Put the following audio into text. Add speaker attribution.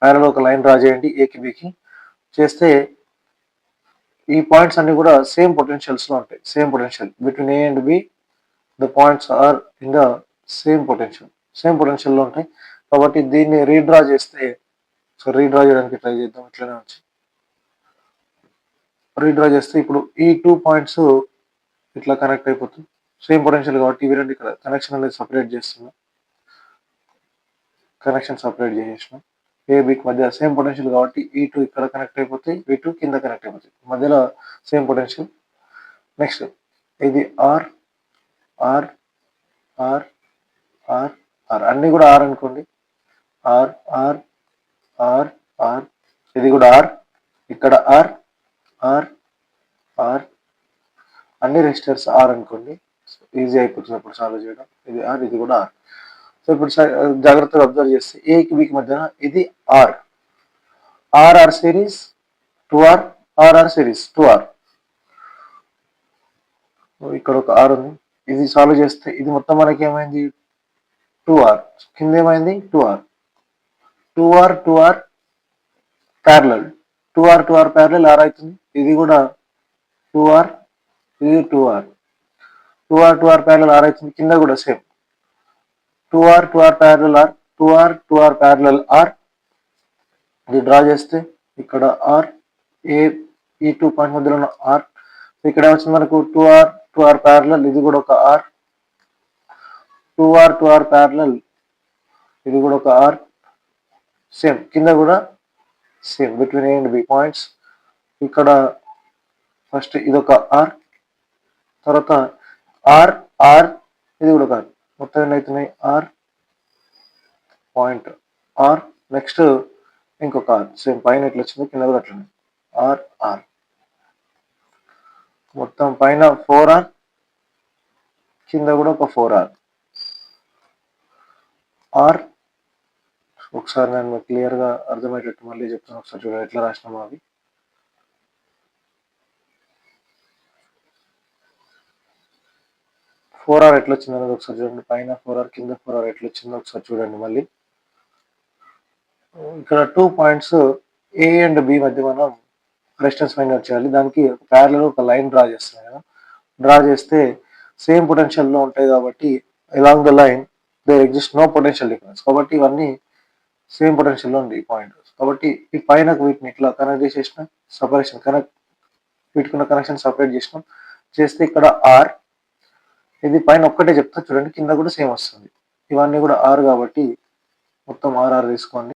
Speaker 1: Parallel ఒక line draw చేయండి ఏకి బికి. చేస్తే ఈ పాయింట్స్ అన్ని కూడా సేమ్ పొటెన్షియల్స్ లో ఉంటాయి. Same potential between A and B, the points are in the same potential లో ఉంటాయి. కాబట్టి దీన్ని రీడ్రా చేస్తే, సో రీడ్రా చేయడానికి ట్రై చేద్దాం. ఇట్లనే వచ్చి రీడ్రా చేస్తే ఇప్పుడు ఈ 2 పాయింట్స్ ఇట్లా కనెక్ట్ అయిపోతుంది. సేమ్ పొటెన్షియల్ కాబట్టి ఇవి రెండు ఇక్కడ కనెక్షన్ అనేది సపరేట్ చేస్తున్నాం. Connection separate చేసేసినాం. ఏబికి మధ్య సేమ్ పొటెన్షియల్ కాబట్టి ఈ 2 ఇక్కడ కనెక్ట్ అయిపోతాయి, ఈ 2 కింద కనెక్ట్ అయిపోతాయి. మధ్యలో సేమ్ పొటెన్షియల్. నెక్స్ట్ ఇది R R R R R అన్ని కూడా ఆర్ అనుకోండి. ఆర్ ఆర్ ఆర్ ఆర్ ఇది కూడా ఆర్, ఇక్కడ ఆర్ ఆర్ ఆర్ అన్ని రెసిస్టర్స్ ఆర్ అనుకోండి. ఈజీ అయిపోతుంది అప్పుడు సాల్వ్ చేయడం. ఇది ఆర్, ఇది కూడా ఆర్. సో ఇప్పుడు జాగ్రత్తగా అబ్జర్వ్ చేస్తే ఏకి బికి మధ్యన ఇది R, R R series 2R, R R series 2R. ఇక్కడ ఒక ఆర్ ఉంది. ఇది సాల్వ్ చేస్తే ఇది మొత్తం మనకి ఏమైంది 2R, కింద ఏమైంది 2R 2R parallel, 2R parallel are అవుతుంది. ఇది కూడా 2R, ఇది 2R ప్యారలల్ ఆర్ అవుతుంది. కింద కూడా same 2R parallel R, 2R parallel R. ఇది డ్రా చేస్తే ఇక్కడ ఆర్, ఏ ఈ 2 పాయింట్ మధ్యలో ఉన్న ఆర్. ఇక్కడ వచ్చింది మనకు 2R ప్యారలల్, ఇది కూడా ఒక ఆర్. 2R ప్యారలల్, ఇది కూడా ఒక ఆర్. సేమ్ కింద కూడా same between A and B points. ఇక్కడ ఫస్ట్ ఇది ఒక ఆర్, తర్వాత ఆర్ ఆర్, ఇది కూడా ఒక ఆర్. మొత్తం ఎన్ని అవుతున్నాయి ఆర్ పాయింట్ ఆర్. నెక్స్ట్ ఇంకొక ఆర్, సేమ్ పైన ఎట్లా వచ్చింది కింద కూడా అట్లనే ఆర్ ఆర్. మొత్తం పైన 4R, కింద కూడా ఒక 4R ఆర్. ఒకసారి నేను క్లియర్గా అర్థమయ్యేటట్టు మళ్ళీ చెప్తాను. ఒకసారి చూడండి ఎట్లా రాసినామో అవి. ఫోర్ ఆర్ ఎట్లా వచ్చింది అనేది ఒకసారి చూడండి. పైన 4R, కింద 4R ఎట్లా వచ్చిందో ఒకసారి చూడండి మళ్ళీ. ఇక్కడ 2 పాయింట్స్ ఏ అండ్ బి మధ్య మనం రెసిస్టెన్స్ ఫైండ్ అవుట్ చేయాలి. దానికి ప్యారలల్ ఒక లైన్ డ్రా చేస్తున్నాం కదా. డ్రా చేస్తే సేమ్ పొటెన్షియల్ లో ఉంటాయి కాబట్టి along the line there exist no potential difference. కాబట్టి ఇవన్నీ సేమ్ పొటెన్షియల్ లో ఉంది ఈ పాయింట్. కాబట్టి ఈ పైన వీటిని ఇట్లా కనెక్ట్ చేసేసిన, సపరేషన్ వీటికున్న కనెక్షన్ సపరేట్ చేసినాం. చేస్తే ఇక్కడ ఆర్, ఇది పైన ఒక్కటే చెప్తా చూడండి, కింద కూడా సేమ్ వస్తుంది. ఇవన్నీ కూడా ఆర్ కాబట్టి మొత్తం ఆర్ఆర్ తీసుకోండి.